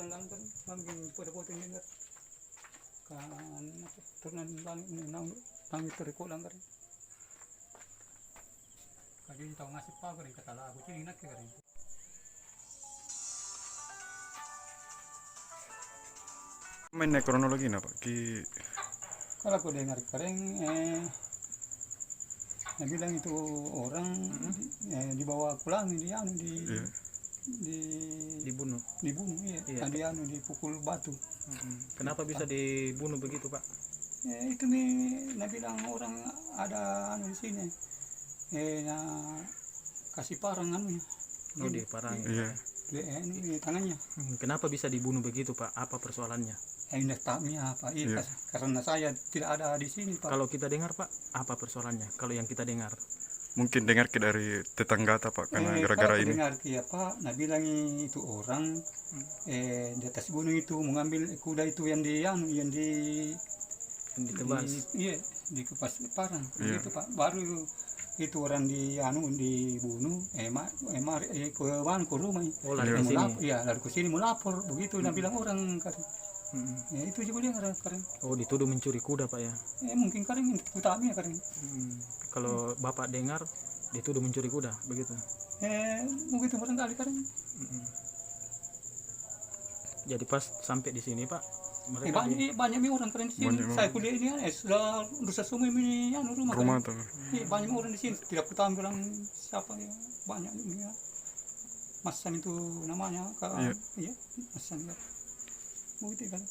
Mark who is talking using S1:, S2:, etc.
S1: kulang lang kan mangin pada ini kan turun langit nang teriko lang kan kadi tahu ngasih pa kan kata lah aku cini nak kan
S2: Mainnya kronologi apa ki
S1: kalau aku dengar kering dia bilang itu orang dibawa pulang
S2: iya.
S3: Dibunuh.
S1: dibunuh ya
S3: Iya.
S1: dia dipukul batu.
S3: Kenapa bisa dibunuh begitu, Pak?
S1: Itu nih dia bilang orang ada di sini nah kasih parang
S3: Oh, di parang.
S2: Iya.
S1: di tangannya.
S3: Kenapa bisa dibunuh begitu, Pak? Apa persoalannya?
S1: Ini taknya apa?
S2: Iya.
S1: Karena saya tidak ada di sini, Pak.
S3: Kalau kita dengar, Pak, apa persoalannya? Kalau yang kita dengar.
S2: Mungkin dengar dari tetangga Pak karena gara-gara ini.
S1: Dengar Pak, nah bilang itu orang di atas gunung itu mengambil kuda itu yang
S3: Ditebas.
S1: iya, dikupas parang.
S2: Iya.
S1: Itu Pak, baru itu orang dibunuh ke rumah.
S3: Oh, lari ke sini.
S1: Iya, lari ke sini mau lapor begitu nah bilang orang kan. Itu juga dia keren.
S3: Oh, dituduh mencuri kuda, Pak ya.
S1: Mungkin keren utama ya keren.
S3: Kalau Bapak dengar dituduh mencuri kuda, begitu.
S1: Begitu barangkali keren.
S3: Jadi pas sampai di sini, Pak, mereka
S1: banyak orang keren di sini.
S2: Banyak
S1: Saya kuliah ini sudah Nusa Sumi ini rumah
S2: tuh.
S1: banyak orang di sini. Tidak ketahuan bilang siapa ya. Banyak ini ya. Masan itu namanya. Iya. Masan. Begitu kan.